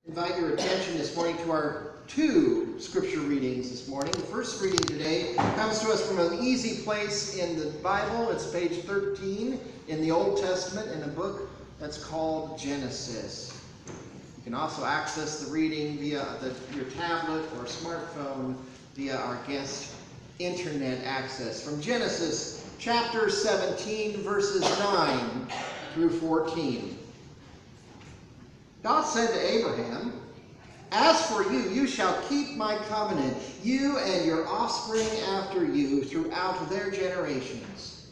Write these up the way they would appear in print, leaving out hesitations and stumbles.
Invite your attention this morning to our two scripture readings this morning. The first reading today comes to us from an easy place in the Bible. It's page 13 in the Old Testament in a book that's called Genesis. You can also access the reading via your tablet or smartphone via our guest internet access. From Genesis chapter 17, verses 9 through 14. God said to Abraham, "As for you, you shall keep my covenant, you and your offspring after you throughout their generations.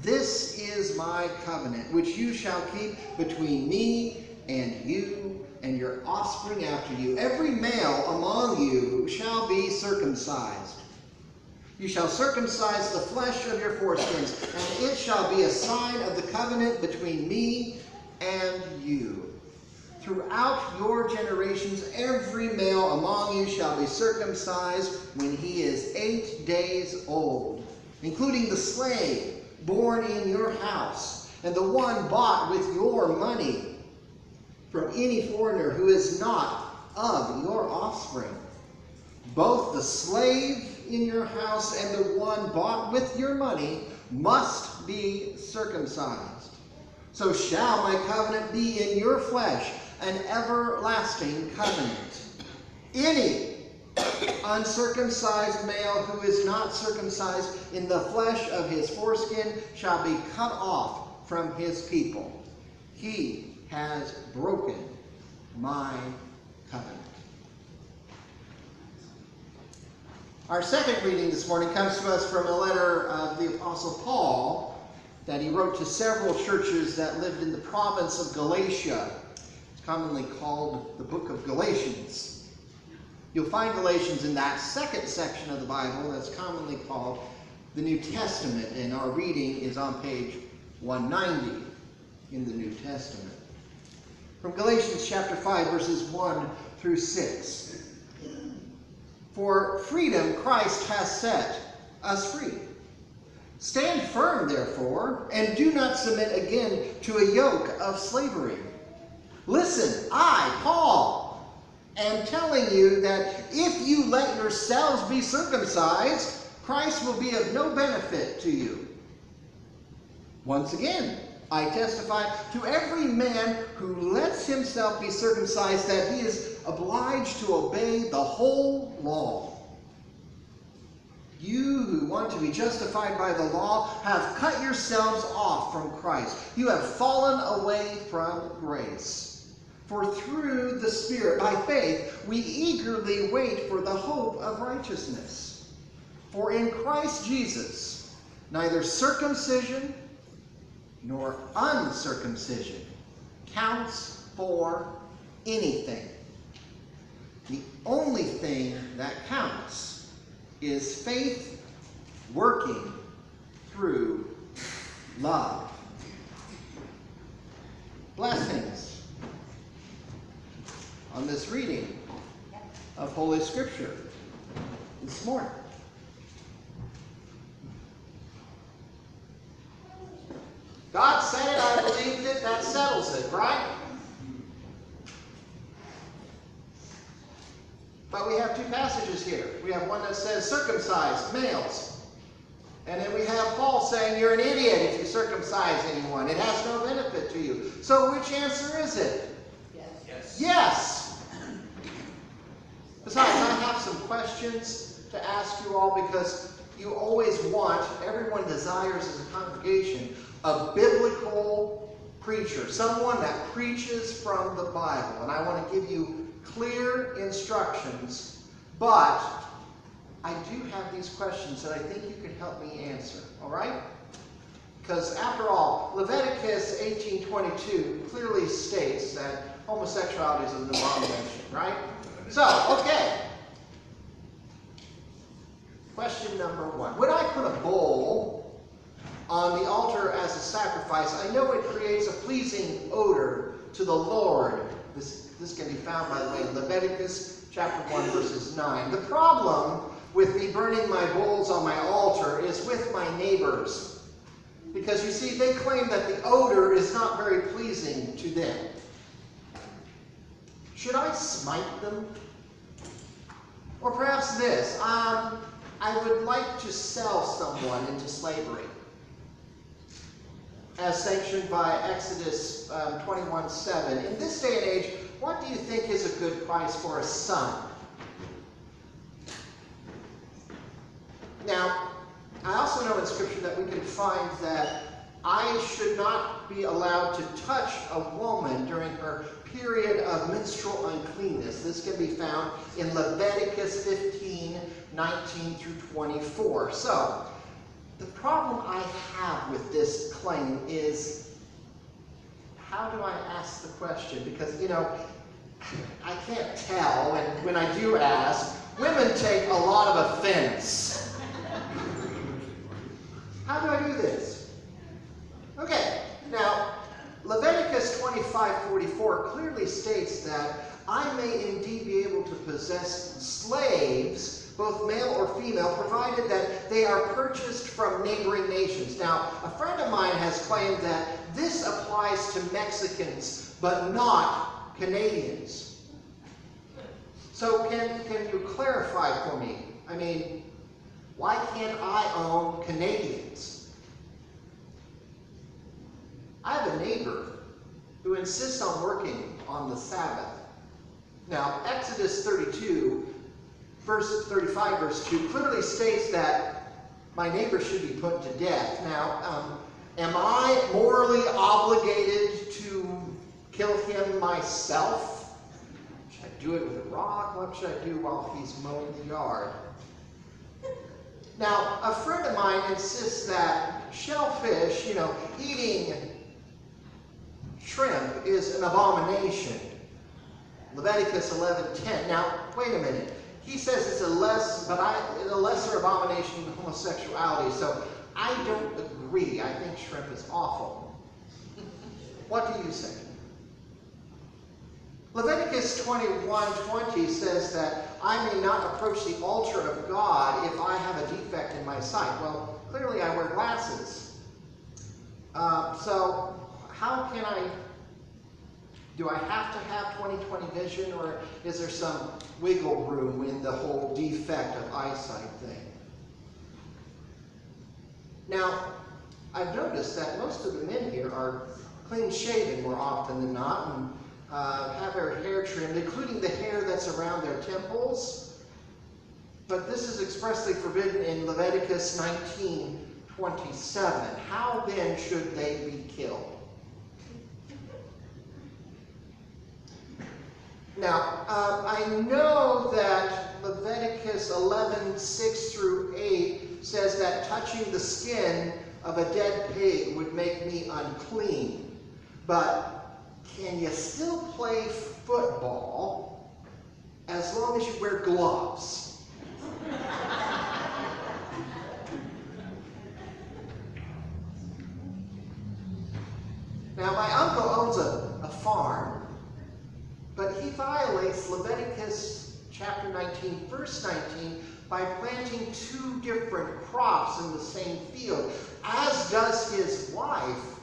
This is my covenant, which you shall keep between me and you and your offspring after you. Every male among you shall be circumcised. You shall circumcise the flesh of your foreskins, and it shall be a sign of the covenant between me and you. Throughout your generations, every male among you shall be circumcised when he is 8 days old, including the slave born in your house, and the one bought with your money from any foreigner who is not of your offspring. Both the slave in your house and the one bought with your money must be circumcised. So shall my covenant be in your flesh, an everlasting covenant. Any uncircumcised male who is not circumcised in the flesh of his foreskin shall be cut off from his people. He has broken my covenant." Our second reading this morning comes to us from a letter of the Apostle Paul that he wrote to several churches that lived in the province of Galatia. Commonly called the book of Galatians. You'll find Galatians in that second section of the Bible that's commonly called the New Testament, and our reading is on page 190 in the New Testament. From Galatians chapter 5, verses 1 through 6. "For freedom Christ has set us free. Stand firm, therefore, and do not submit again to a yoke of slavery. Listen, I, Paul, am telling you that if you let yourselves be circumcised, Christ will be of no benefit to you. Once again, I testify to every man who lets himself be circumcised that he is obliged to obey the whole law. You who want to be justified by the law have cut yourselves off from Christ. You have fallen away from grace. For through the Spirit, by faith, we eagerly wait for the hope of righteousness. For in Christ Jesus, neither circumcision nor uncircumcision counts for anything. The only thing that counts is faith working through love." Blessings on this reading of Holy Scripture this morning. God said it, I believed it, that settles it, right? But we have two passages here. We have one that says circumcised males. And then we have Paul saying you're an idiot if you circumcise anyone. It has no benefit to you. So which answer is it? Yes. Besides, I have some questions to ask you all because you always want, everyone desires as a congregation, a biblical preacher, someone that preaches from the Bible. And I want to give you clear instructions, but I do have these questions that I think you can help me answer, all right? Because after all, Leviticus 18:22 clearly states that homosexuality is an abomination, right? So, okay. Question number 1. Would I put a bull on the altar as a sacrifice? I know it creates a pleasing odor to the Lord. This can be found, by the way, in Leviticus chapter 1, verses 9. The problem with me burning my bulls on my altar is with my neighbors. Because, you see, they claim that the odor is not very pleasing to them. Should I smite them? Or perhaps this, I would like to sell someone into slavery, as sanctioned by Exodus 21:7. In this day and age, what do you think is a good price for a son? Now, I also know in Scripture that we can find that I should not be allowed to touch a woman during her period of menstrual uncleanness. This can be found in Leviticus 15:19 through 24. So, the problem I have with this claim is, how do I ask the question? Because, I can't tell, and when I do ask, women take a lot of offense. How do I do this? Okay, now, Leviticus 25:44 clearly states that I may indeed be able to possess slaves, both male or female, provided that they are purchased from neighboring nations. Now, a friend of mine has claimed that this applies to Mexicans, but not Canadians. So can you clarify for me? I mean, why can't I own Canadians? I have a neighbor who insists on working on the Sabbath. Now, Exodus 32, verse 35, verse 2, clearly states that my neighbor should be put to death. Now, am I morally obligated to kill him myself? Should I do it with a rock? What should I do while he's mowing the yard? Now, a friend of mine insists that shellfish, eating shrimp is an abomination. Leviticus 11:10. Now, wait a minute. He says it's a lesser abomination than homosexuality, so I don't agree. I think shrimp is awful. What do you say? Leviticus 21:20 says that I may not approach the altar of God if I have a defect in my sight. Well, clearly I wear glasses. So how can do I have to have 20/20 vision, or is there some wiggle room in the whole defect of eyesight thing? Now, I've noticed that most of the men here are clean-shaven more often than not, and have their hair trimmed, including the hair that's around their temples. But this is expressly forbidden in Leviticus 19:27. How then should they be killed? Now, I know that Leviticus 11:6 through 8 says that touching the skin of a dead pig would make me unclean. But can you still play football as long as you wear gloves? Now, my uncle owns a farm, but he violates Leviticus chapter 19, verse 19, by planting 2 different crops in the same field, as does his wife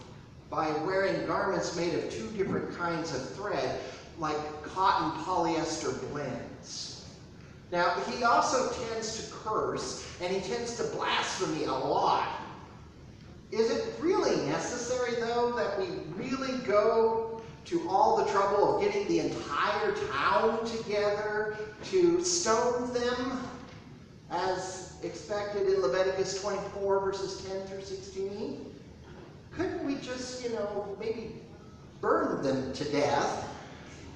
by wearing garments made of 2 different kinds of thread, like cotton polyester blends. Now, he also tends to curse, and he tends to blaspheme a lot. Is it really necessary, though, that we really go to all the trouble of getting the entire town together to stone them, as expected in Leviticus 24, verses 10 through 16? Couldn't we just, maybe burn them to death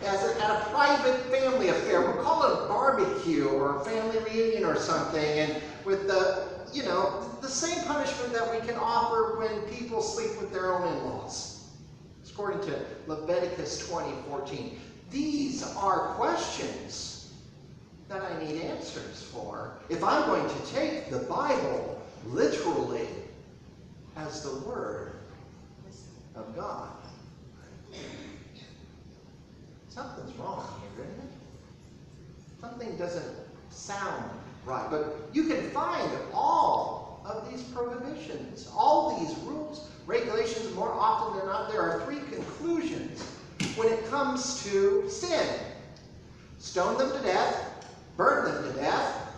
at a private family affair? We'll call it a barbecue or a family reunion or something, and with the same punishment that we can offer when people sleep with their own in-laws, according to Leviticus 20:14. These are questions that I need answers for if I'm going to take the Bible literally as the Word of God. Something's wrong here, isn't it? Something doesn't sound right. But you can find all of these prohibitions, all these rules, regulations. More often than not, there are 3 conclusions when it comes to sin. stone them to death, burn them to death,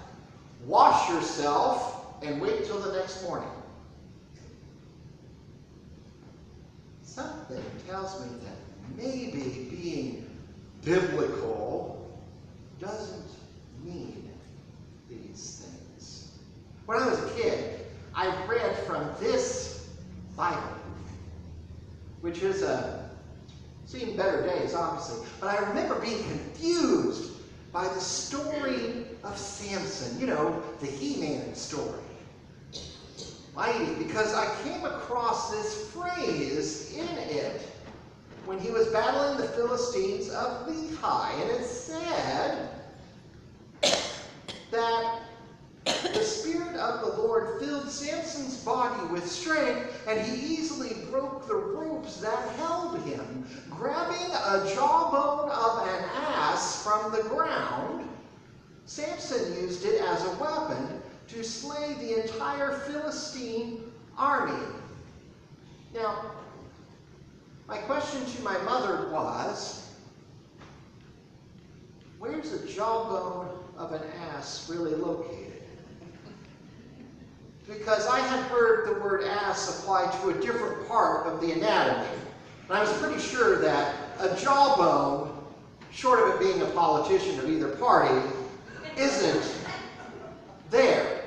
wash yourself, and wait till the next morning. Something tells me that maybe being biblical doesn't mean these things. When I was a kid, I read from this Bible, which is seen better days, obviously. But I remember being confused by the story of Samson, you know, the He-Man story. Mighty, because I came across this phrase in it when he was battling the Philistines of Lehi, and it said that the Spirit of the Lord filled Samson's body with strength, and he easily broke the ropes that held him. Grabbing a jawbone of an ass from the ground, Samson used it as a weapon to slay the entire Philistine army. Now, my question to my mother was, where's the jawbone of an ass really located? Because I had heard the word ass apply to a different part of the anatomy. And I was pretty sure that a jawbone, short of it being a politician of either party, isn't there.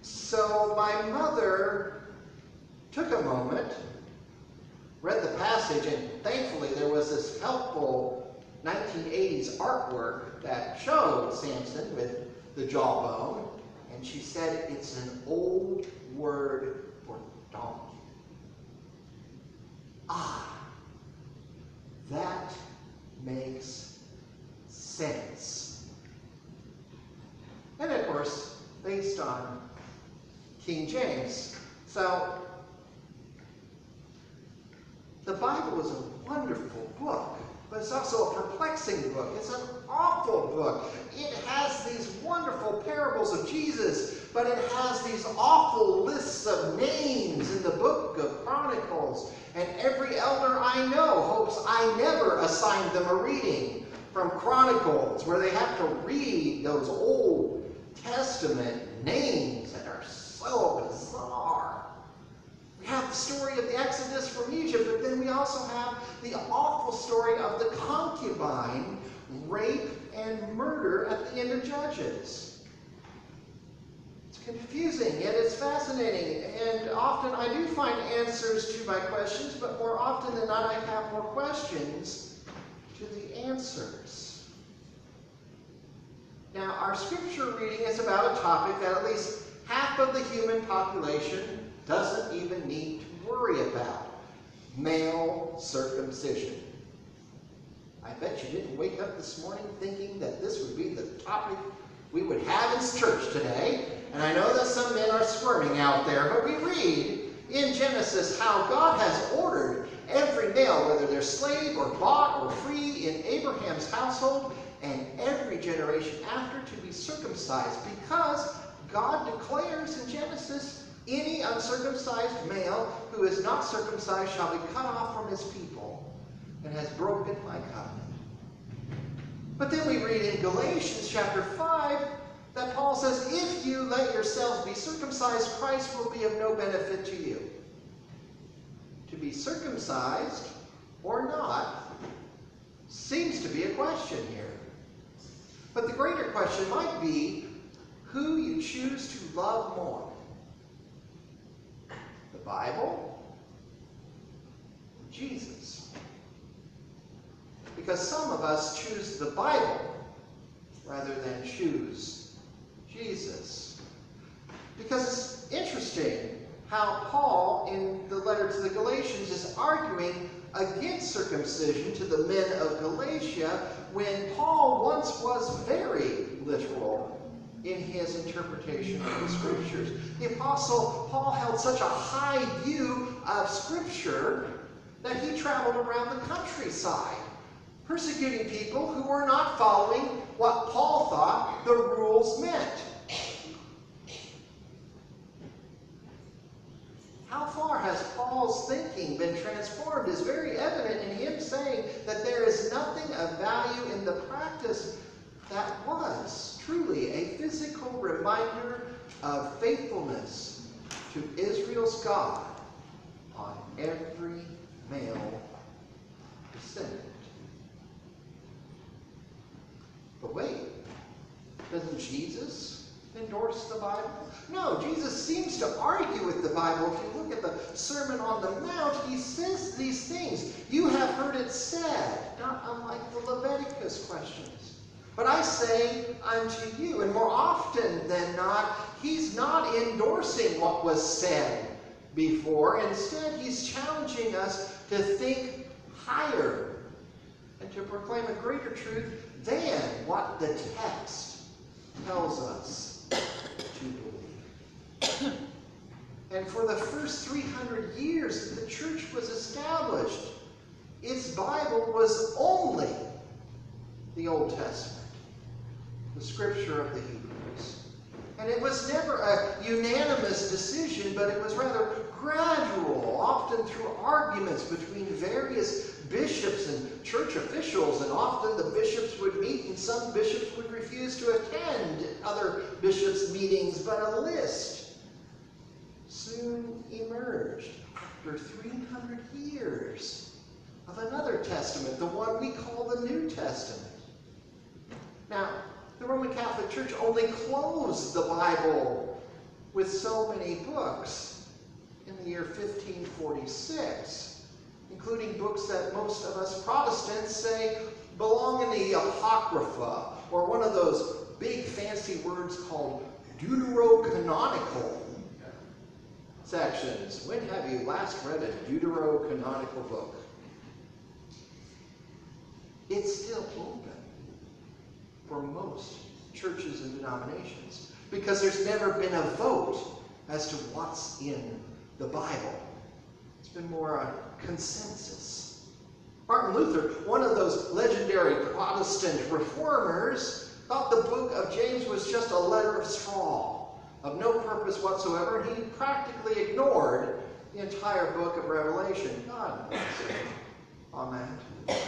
So my mother took a moment, read the passage, and thankfully there was this helpful 1980s artwork that showed Samson with the jawbone, and she said it's an old word for donkey. Ah, that makes sense. And of course, based on King James. So, the Bible is a wonderful book, but it's also a perplexing book. It's an awful book. It has these wonderful parables of Jesus, but it has these awful lists of names in the book of Chronicles. And every elder I know hopes I never assign them a reading from Chronicles, where they have to read those Old Testament names that are so bizarre. We have the story of the Exodus from Egypt, but then we also have the awful story of the concubine, rape, and murder at the end of Judges. It's confusing, yet it's fascinating, and often I do find answers to my questions, but more often than not I have more questions to the answers. Now, our scripture reading is about a topic that at least half of the human population doesn't even need to worry about: male circumcision. I bet you didn't wake up this morning thinking that this would be the topic we would have in church today. And I know that some men are squirming out there, but we read in Genesis how God has ordered every male, whether they're slave or bought or free, in Abraham's household and every generation after, to be circumcised, because God declares in Genesis, any uncircumcised male who is not circumcised shall be cut off from his people and has broken my covenant. But then we read in Galatians chapter 5 that Paul says, if you let yourselves be circumcised, Christ will be of no benefit to you. To be circumcised or not seems to be a question here. But the greater question might be who you choose to love more. The Bible or Jesus? Because some of us choose the Bible rather than choose Jesus. Because it's interesting how Paul, in the letter to the Galatians, is arguing against circumcision to the men of Galatia, when Paul once was very literal in his interpretation of the Scriptures. The Apostle Paul held such a high view of Scripture that he traveled around the countryside, persecuting people who were not following what Paul thought the rules meant. How far has Paul's thinking been transformed is very evident in him saying that there is nothing of value in the practice that was truly a physical reminder of faithfulness to Israel's God on every male descendant. But wait, doesn't Jesus endorse the Bible? No, Jesus seems to argue with the Bible. If you look at the Sermon on the Mount, he says these things. You have heard it said, not unlike the Leviticus questions. But I say unto you, and more often than not, he's not endorsing what was said before. Instead, he's challenging us to think higher and to proclaim a greater truth than what the text tells us to believe. And for the first 300 years that the church was established, its Bible was only the Old Testament, the scripture of the Hebrews. And it was never a unanimous decision, but it was rather gradual, often through arguments between various bishops and church officials, and often the bishops would meet and some bishops would refuse to attend other bishops' meetings, but a list soon emerged after 300 years of another testament, the one we call the New Testament. Now, the Roman Catholic Church only closed the Bible with so many books in the year 1546, including books that most of us Protestants say belong in the Apocrypha, or one of those big fancy words called deuterocanonical sections. When have you last read a deuterocanonical book? It's still open for most churches and denominations, because there's never been a vote as to what's in the Bible. It's been more a consensus. Martin Luther, one of those legendary Protestant reformers, thought the book of James was just a letter of straw, of no purpose whatsoever, and he practically ignored the entire book of Revelation. God bless him on that.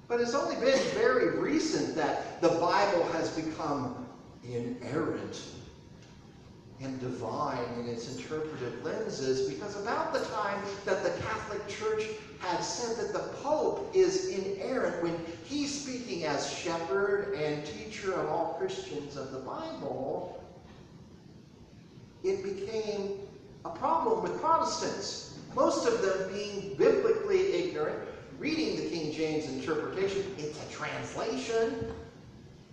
But it's only been very recent that the Bible has become inerrant and divine in its interpretive lenses, because about the time that the Catholic Church had said that the Pope is inerrant when he's speaking as shepherd and teacher of all Christians of the Bible, it became a problem with Protestants, most of them being biblically ignorant, reading the King James interpretation. It's a translation,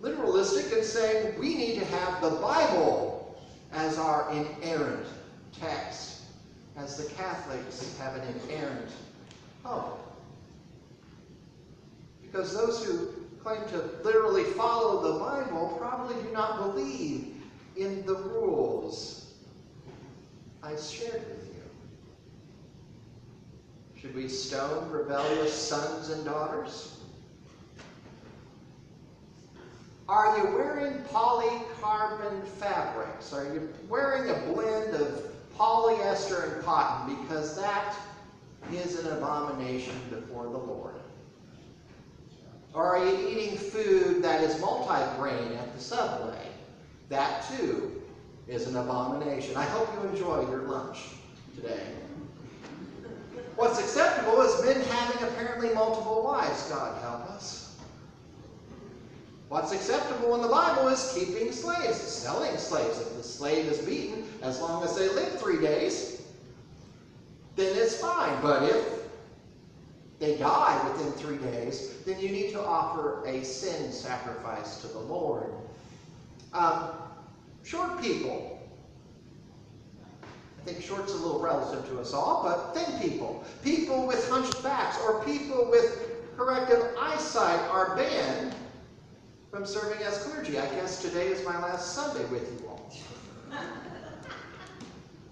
literalistic, and saying we need to have the Bible as our inerrant text, as the Catholics have an inerrant Pope. Because those who claim to literally follow the Bible probably do not believe in the rules I shared with you. Should we stone rebellious sons and daughters? Are you wearing polycarbon fabrics? Are you wearing a blend of polyester and cotton? Because that is an abomination before the Lord. Or are you eating food that is multi-grain at the Subway? That too is an abomination. I hope you enjoy your lunch today. What's acceptable is men having apparently multiple wives. God help us. What's acceptable in the Bible is keeping slaves, selling slaves. If the slave is beaten, as long as they live 3 days, then it's fine. But if they die within 3 days, then you need to offer a sin sacrifice to the Lord. Short people. I think short's a little relative to us all, but thin people, people with hunched backs, or people with corrective eyesight are banned from serving as clergy. I guess today is my last Sunday with you all.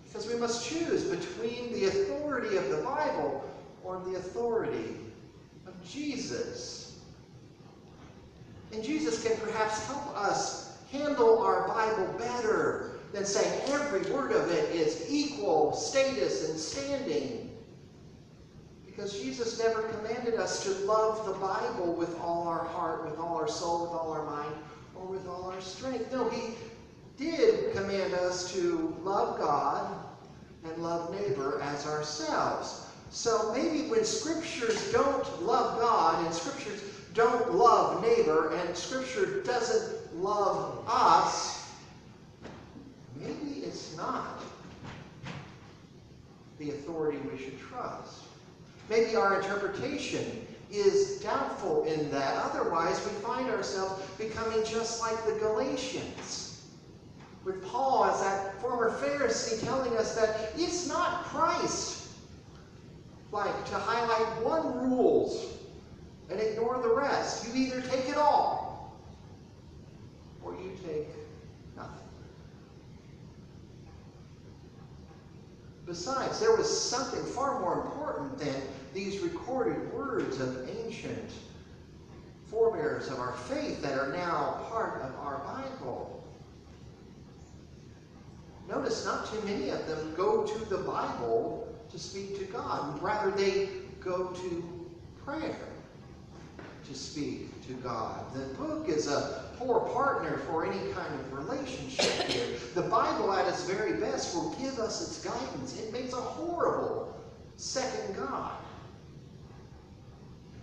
Because we must choose between the authority of the Bible or the authority of Jesus. And Jesus can perhaps help us handle our Bible better than saying every word of it is equal status and standing. Because Jesus never commanded us to love the Bible with all our heart, with all our soul, with all our mind, or with all our strength. No, he did command us to love God and love neighbor as ourselves. So maybe when Scriptures don't love God and Scriptures don't love neighbor and Scripture doesn't love us, maybe it's not the authority we should trust. Maybe our interpretation is doubtful in that. Otherwise, we find ourselves becoming just like the Galatians, with Paul as that former Pharisee telling us that it's not Christ like to highlight one rules and ignore the rest. You either take it all or you take nothing. Besides, there was something far more important than these recorded words of ancient forebears of our faith that are now part of our Bible. Notice not too many of them go to the Bible to speak to God. Rather, they go to prayer to speak to God. The book is a poor partner for any kind of relationship here. The Bible at its very best will give us its guidance. It makes a horrible second God.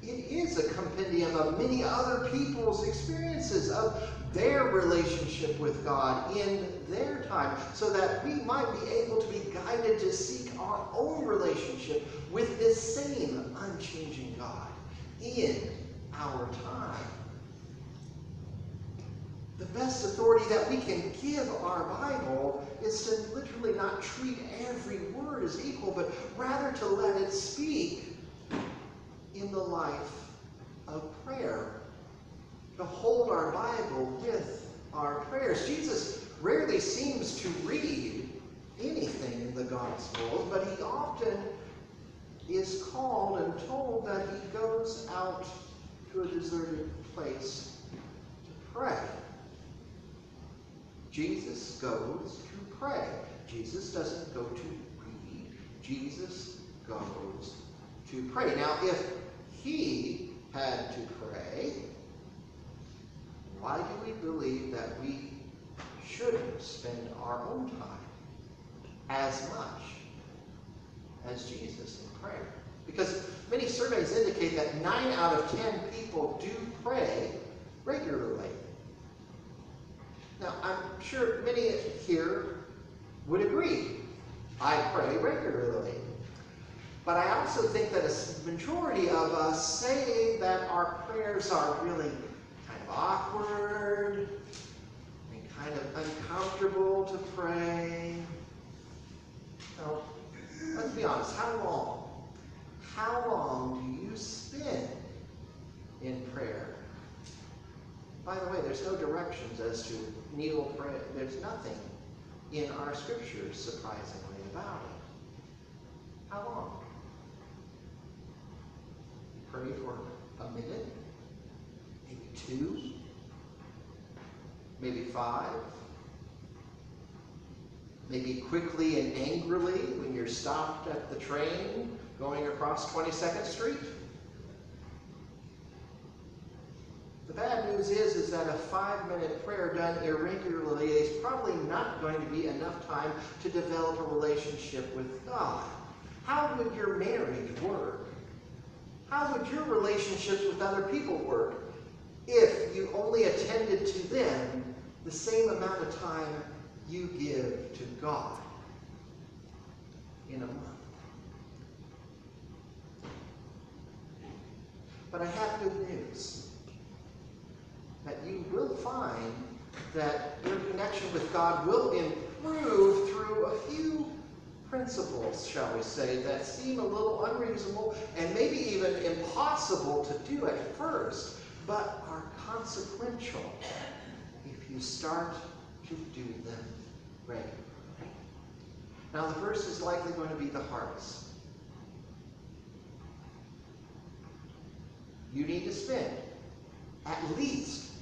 It is a compendium of many other people's experiences of their relationship with God in their time, so that we might be able to be guided to seek our own relationship with this same unchanging God in our time. The best authority that we can give our Bible is to literally not treat every word as equal, but rather to let it speak in the life of prayer, to hold our Bible with our prayers. Jesus rarely seems to read anything in the Gospels, but he often is called and told that he goes out to a deserted place to pray. Jesus goes to pray. Jesus doesn't go to read. Jesus goes to pray. Now, if he had to pray, why do we believe that we shouldn't spend our own time as much as Jesus in prayer? Because many surveys indicate that 9 out of 10 people do pray regularly. Now, I'm sure many here would agree. I pray regularly. But I also think that a majority of us say that our prayers are really kind of awkward and kind of uncomfortable to pray. Now, let's be honest, how long do you spend in prayer? By the way, there's no directions as to kneel pray. There's nothing in our scriptures, surprisingly, about it. How long? Pray for a minute, maybe 2, maybe 5, maybe quickly and angrily when you're stopped at the train going across 22nd Street. The bad news is that a 5-minute prayer done irregularly is probably not going to be enough time to develop a relationship with God. How would your marriage work? How would your relationships with other people work if you only attended to them the same amount of time you give to God in a month? But I have good news. That you will find that your connection with God will improve through a few principles, shall we say, that seem a little unreasonable and maybe even impossible to do at first, but are consequential if you start to do them regularly. Now, the first is likely going to be the hardest. You need to spend at least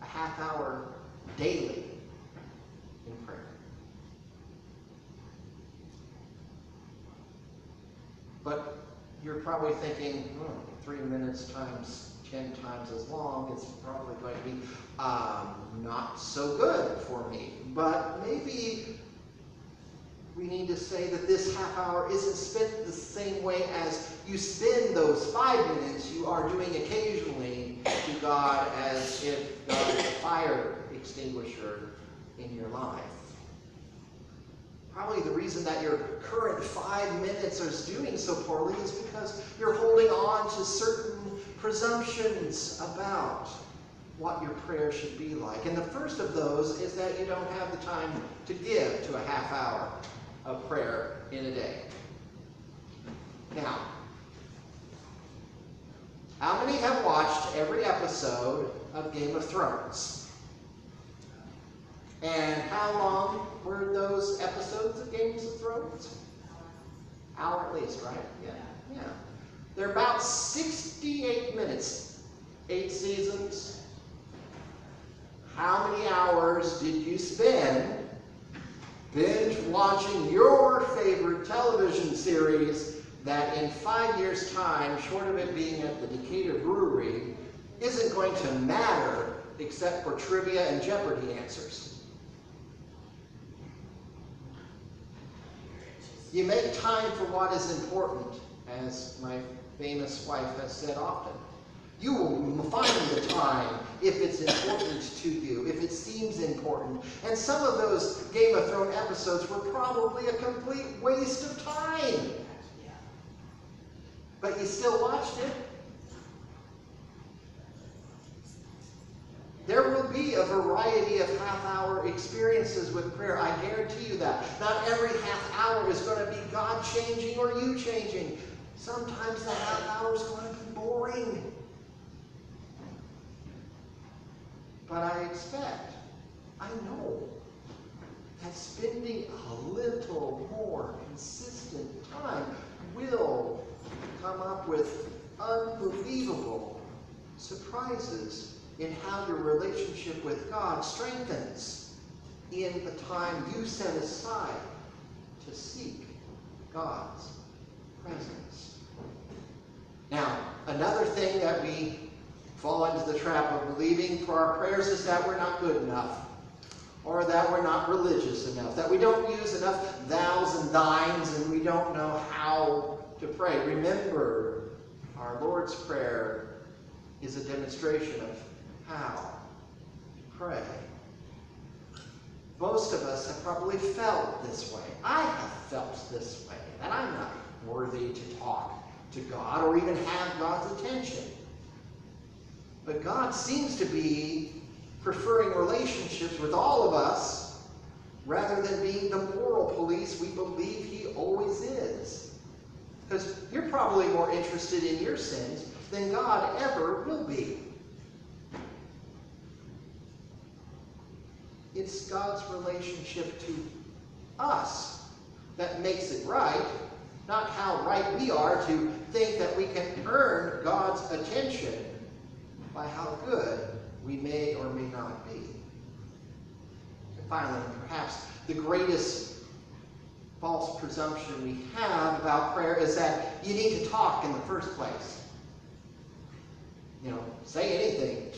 a half hour daily in prayer. probably thinking, 3 minutes times 10 times as long is probably going to be not so good for me. But maybe we need to say that this half hour isn't spent the same way as you spend those 5 minutes you are doing occasionally to God, as if God is a fire extinguisher in your life. Probably the reason that your current 5 minutes is doing so poorly is because you're holding on to certain presumptions about what your prayer should be like. And the first of those is that you don't have the time to give to a half hour of prayer in a day. Now, how many have watched every episode of Game of Thrones? And how long were those episodes of Games of Thrones? Hour at least, right? Yeah. They're about 68 minutes. 8 seasons. How many hours did you spend binge watching your favorite television series that in 5 years' time, short of it being at the Decatur brewery, isn't going to matter except for trivia and Jeopardy answers? You make time for what is important, as my famous wife has said often. You will find the time if it's important to you, if it seems important. And some of those Game of Thrones episodes were probably a complete waste of time. But you still watched it. There will be a variety of half-hour experiences with prayer. I guarantee you that. Not every half hour is going to be God changing or you changing. Sometimes the half hour is going to be boring. But I know that spending a little more consistent time will come up with unbelievable surprises in how your relationship with God strengthens in the time you set aside to seek God's presence. Now, another thing that we fall into the trap of believing for our prayers is that we're not good enough, or that we're not religious enough, that we don't use enough thous and thines, and we don't know how to pray. Remember, our Lord's Prayer is a demonstration of how to pray. Most of us have probably felt this way. I have felt this way, that I'm not worthy to talk to God or even have God's attention. But God seems to be preferring relationships with all of us rather than being the moral police we believe He always is. Because you're probably more interested in your sins than God ever will be. It's God's relationship to us that makes it right, not how right we are to think that we can earn God's attention by how good we may or may not be. And finally, perhaps the greatest false presumption we have about prayer is that you need to talk in the first place. Say anything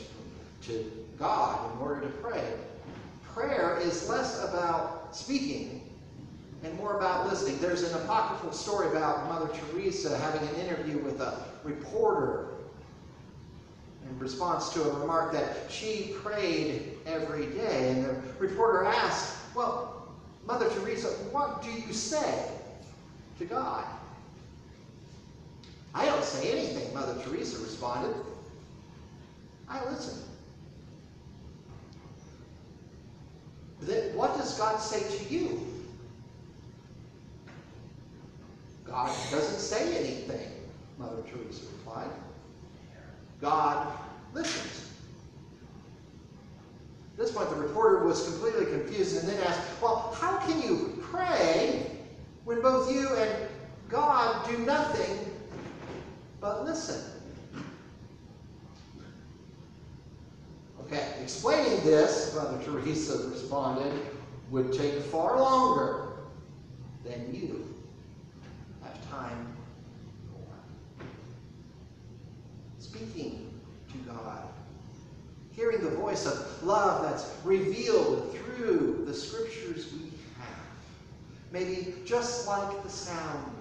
to God in order to pray. Prayer is less about speaking and more about listening. There's an apocryphal story about Mother Teresa having an interview with a reporter in response to a remark that she prayed every day. And the reporter asked, "Well, Mother Teresa, what do you say to God?" "I don't say anything," Mother Teresa responded. "I listen." "Then what does God say to you?" "God doesn't say anything," Mother Teresa replied. "God listens." At this point, the reporter was completely confused and then asked, "Well, how can you pray when both you and God do nothing but listen?" "Okay, explaining this," Mother Teresa responded, "would take far longer than you have time for." God. Hearing the voice of love that's revealed through the scriptures we have. Maybe just like the sound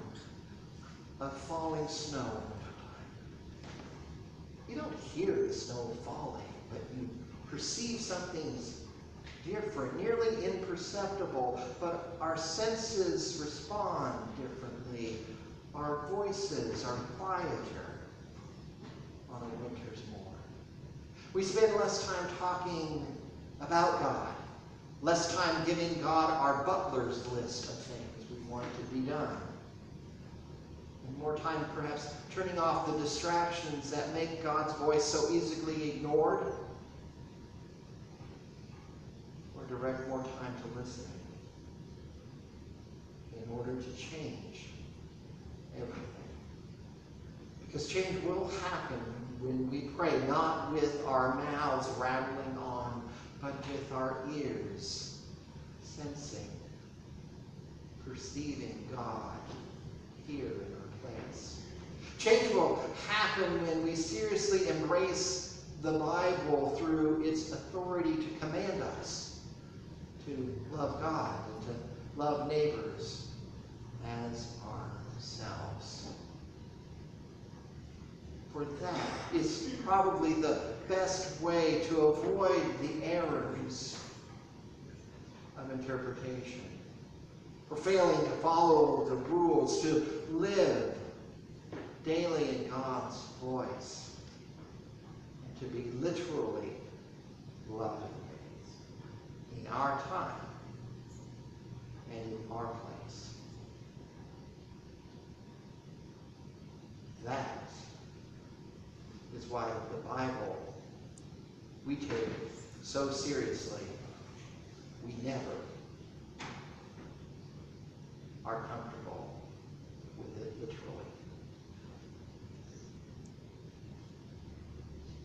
of falling snow. You don't hear the snow falling, but you perceive something's different, nearly imperceptible, but our senses respond differently. Our voices are quieter on a winter's morn. We spend less time talking about God, less time giving God our butler's list of things we want to be done, and more time perhaps turning off the distractions that make God's voice so easily ignored, or direct more time to listening in order to change everything. Because change will happen when we pray, not with our mouths rattling on, but with our ears sensing, perceiving God here in our place. Change will happen when we seriously embrace the Bible through its authority to command us to love God and to love neighbors as ourselves. For that is probably the best way to avoid the errors of interpretation. For failing to follow the rules, to live daily in God's voice, and to be literally loving in our time and in our place. That is why the Bible we take so seriously, we never are comfortable with it literally.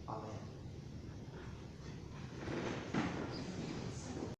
Amen.